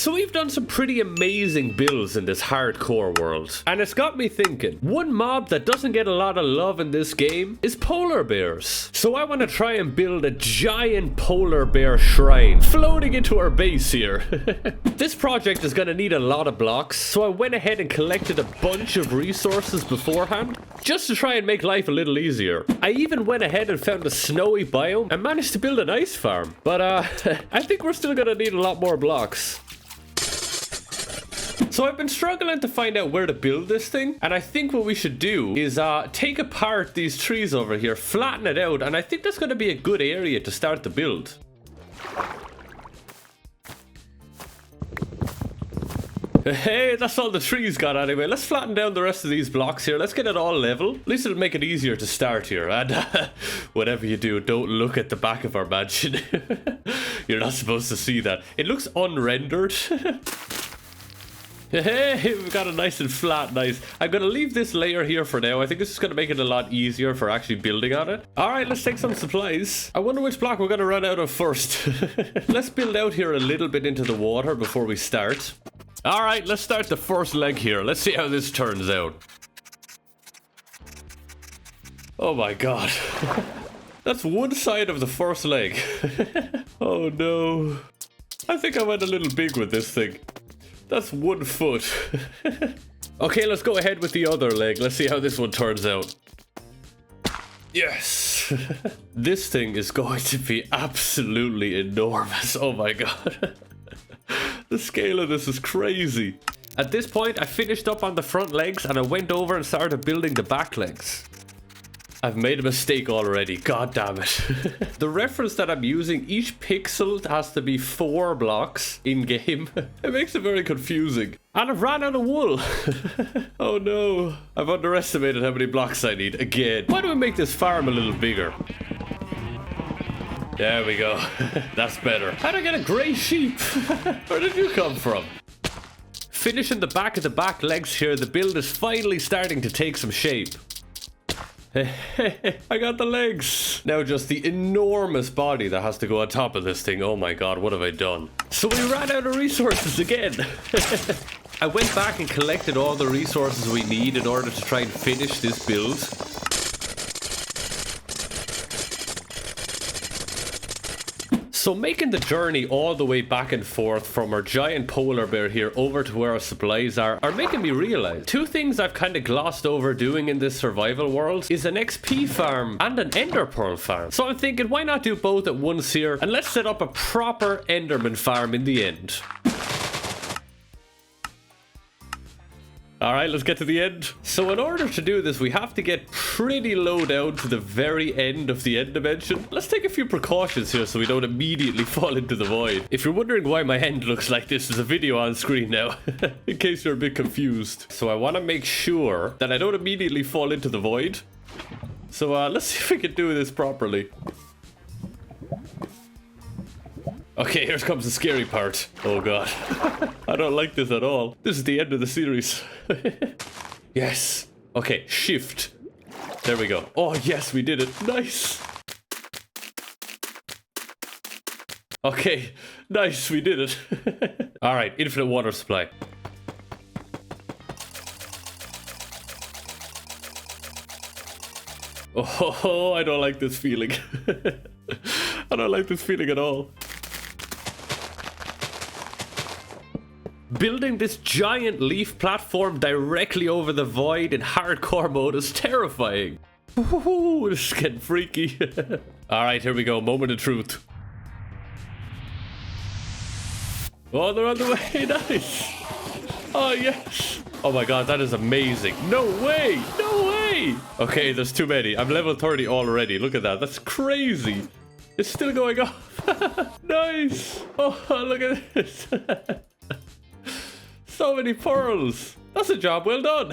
So we've done some pretty amazing builds in this hardcore world, and it's got me thinking, one mob that doesn't get a lot of love in this game is polar bears. So I want to try and build a giant polar bear shrine floating into our base here. This project is going to need a lot of blocks, so I went ahead and collected a bunch of resources beforehand just to try and make life a little easier. I even went ahead and found a snowy biome and managed to build an ice farm, but I think we're still going to need a lot more blocks. So I've been struggling to find out where to build this thing, and I think what we should do is take apart these trees over here, flatten it out, and I think that's going to be a good area to start the build. Hey, that's all the trees got anyway. Let's flatten down the rest of these blocks here. Let's get it all level. At least it'll make it easier to start here. And whatever you do, don't look at the back of our mansion. You're not supposed to see that. It looks unrendered. Hey, we've got it nice and flat, nice. I'm going to leave this layer here for now. I think this is going to make it a lot easier for actually building on it. All right, let's take some supplies. I wonder which block we're going to run out of first. Let's build out here a little bit into the water before we start. All right, let's start the first leg here. Let's see how this turns out. Oh my god. That's one side of the first leg. Oh no. I think I went a little big with this thing. That's 1 foot. Okay, let's go ahead with the other leg. Let's see how this one turns out. Yes. This thing is going to be absolutely enormous. Oh my god. The scale of this is crazy. At this point, I finished up on the front legs and I went over and started building the back legs. I've made a mistake already, god damn it. The reference that I'm using, each pixel has to be 4 blocks in game. It makes it very confusing. And I've ran out of wool. Oh no. I've underestimated how many blocks I need again. Why don't we make this farm a little bigger? There we go. That's better. How'd I get a grey sheep? Where did you come from? Finishing the back of the back legs here, the build is finally starting to take some shape. I got the legs. Now just the enormous body that has to go on top of this thing. Oh my god, what have I done? So we ran out of resources again. I went back and collected all the resources we need in order to try and finish this build. So making the journey all the way back and forth from our giant polar bear here over to where our supplies are making me realize 2 things I've kind of glossed over doing in this survival world is an XP farm and an ender pearl farm. So I'm thinking, why not do both at once here, and let's set up a proper enderman farm in the end. Alright, let's get to the end. So in order to do this, we have to get pretty low down to the very end of the end dimension. Let's take a few precautions here so we don't immediately fall into the void. If you're wondering why my hand looks like this, there's a video on screen now, in case you're a bit confused. So I want to make sure that I don't immediately fall into the void. So let's see if we can do this properly. Okay, here comes the scary part. Oh god. I don't like this at all. This is the end of the series. Yes. Okay, shift. There we go. Oh yes, we did it. Nice. Okay, nice, we did it. Alright, infinite water supply. Oh, I don't like this feeling. I don't like this feeling at all. Building this giant leaf platform directly over the void in hardcore mode is terrifying. Ooh, this is getting freaky. Alright, here we go. Moment of truth. Oh, they're on the way. Nice. Oh, yes. Oh my god, that is amazing. No way. No way. Okay, there's too many. I'm level 30 already. Look at that. That's crazy. It's still going off. Nice. Oh, look at this. So many pearls. That's a job well done.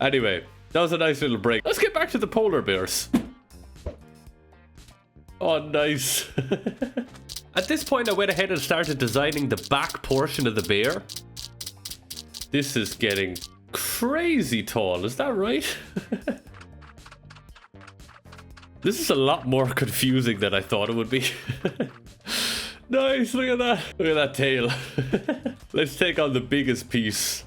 Anyway, that was a nice little break. Let's get back to the polar bears. Oh, nice. At this point, I went ahead and started designing the back portion of the bear. This is getting crazy tall. Is that right? This is a lot more confusing than I thought it would be. Nice, look at that. Look at that tail. Let's take on the biggest piece.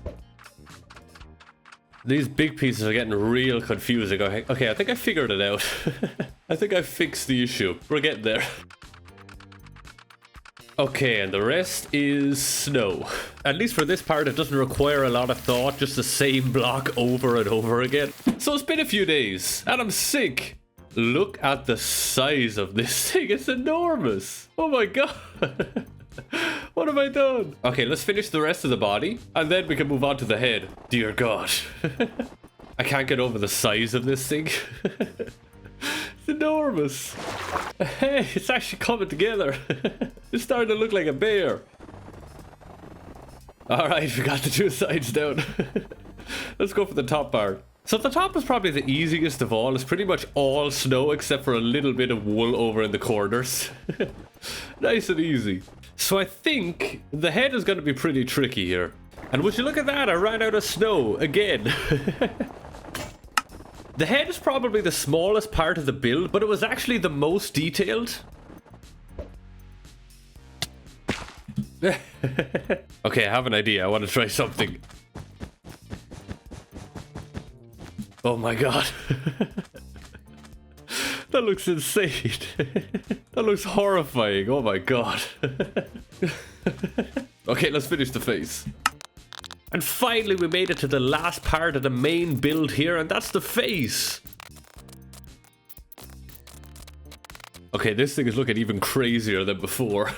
These big pieces are getting real confusing. Okay, I think I figured it out. I think I fixed the issue. We're getting there. Okay, and the rest is snow. At least for this part, it doesn't require a lot of thought, just the same block over and over again. So it's been a few days, and I'm sick. Look at the size of this thing, it's enormous. Oh my god. What have I done? Okay, let's finish the rest of the body, and then we can move on to the head. Dear god. I can't get over the size of this thing. It's enormous. Hey, it's actually coming together. It's starting to look like a bear. Alright, we got the two sides down. Let's go for the top part. So the top is probably the easiest of all. It's pretty much all snow except for a little bit of wool over in the corners. Nice and easy. So I think the head is going to be pretty tricky here. And would you look at that, I ran out of snow again. The head is probably the smallest part of the build, but it was actually the most detailed. Okay, I have an idea. I want to try something. Oh my god. That looks insane. That looks horrifying. Oh my god. Okay, let's finish the face. And finally we made it to the last part of the main build here, and that's the face. Okay, this thing is looking even crazier than before.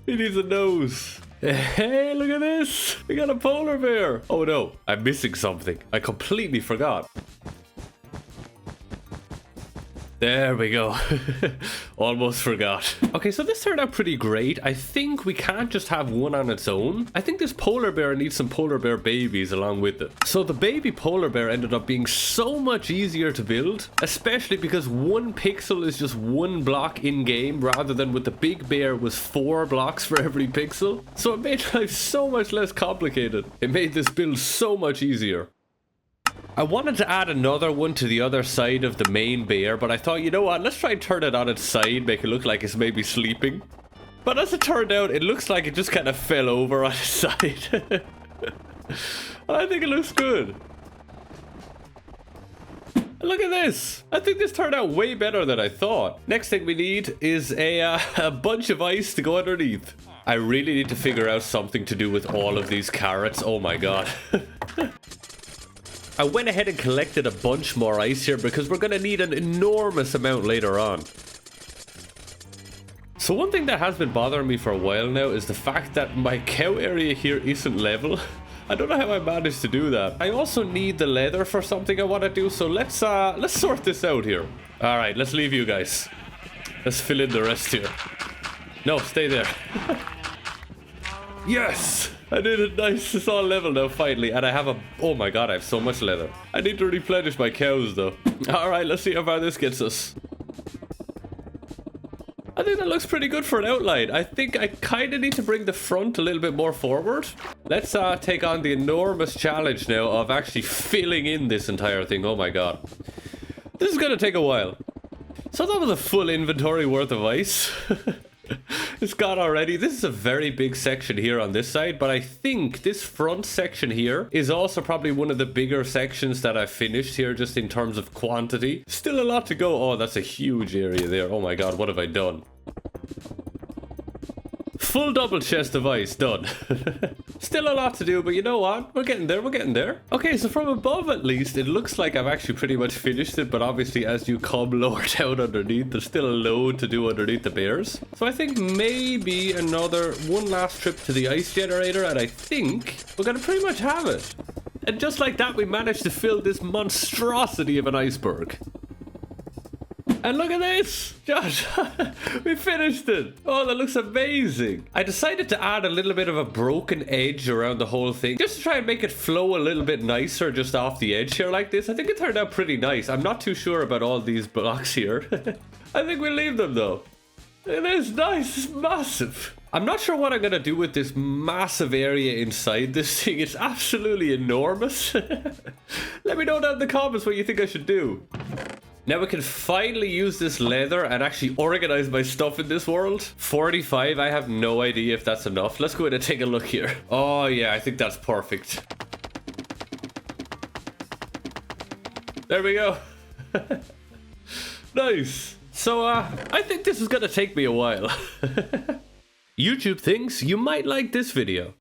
It needs a nose. Hey, look at this. We got a polar bear. Oh no, I'm missing something. I completely forgot. There we go. Almost forgot. Okay, so this turned out pretty great. I think we can't just have one on its own. I think this polar bear needs some polar bear babies along with it. So the baby polar bear ended up being so much easier to build, especially because one pixel is just one block in game rather than with the big bear was 4 blocks for every pixel. So it made life so much less complicated. It made this build so much easier. I wanted to add another one to the other side of the main bear, but I thought, you know what, let's try and turn it on its side, make it look like it's maybe sleeping. But as it turned out, it looks like it just kind of fell over on its side. And I think it looks good. Look at this. I think this turned out way better than I thought. Next thing we need is a bunch of ice to go underneath. I really need to figure out something to do with all of these carrots. Oh my god. I went ahead and collected a bunch more ice here because we're going to need an enormous amount later on. So one thing that has been bothering me for a while now is the fact that my cow area here isn't level. I don't know how I managed to do that. I also need the leather for something I want to do, so let's sort this out here. All right, let's leave you guys. Let's fill in the rest here. No, stay there. Yes! I did it nice. It's all level now finally, and I have a... Oh my god, I have so much leather. I need to replenish my cows though. Alright, let's see how far this gets us. I think that looks pretty good for an outline. I think I kind of need to bring the front a little bit more forward. Let's take on the enormous challenge now of actually filling in this entire thing. Oh my god. This is gonna take a while. So that was a full inventory worth of ice. It's gone already. This is a very big section here on this side, but I think this front section here is also probably one of the bigger sections that I've finished here just in terms of quantity. Still a lot to go. Oh, that's a huge area there. Oh my god, what have I done? Full double chest of ice, done. Still a lot to do, but you know what? We're getting there, we're getting there. Okay, so from above at least, it looks like I've actually pretty much finished it, but obviously as you come lower down underneath, there's still a load to do underneath the bears. So I think maybe one last trip to the ice generator, and I think we're gonna pretty much have it. And just like that, we managed to fill this monstrosity of an iceberg. And look at this! Josh, we finished it! Oh, that looks amazing! I decided to add a little bit of a broken edge around the whole thing, just to try and make it flow a little bit nicer just off the edge here like this. I think it turned out pretty nice. I'm not too sure about all these blocks here. I think we'll leave them though. It is nice, it's massive. I'm not sure what I'm gonna do with this massive area inside this thing. It's absolutely enormous. Let me know down in the comments what you think I should do. Now we can finally use this leather and actually organize my stuff in this world. 45, I have no idea if that's enough. Let's go ahead and take a look here. Oh yeah, I think that's perfect. There we go. Nice. So I think this is gonna take me a while. YouTube thinks you might like this video.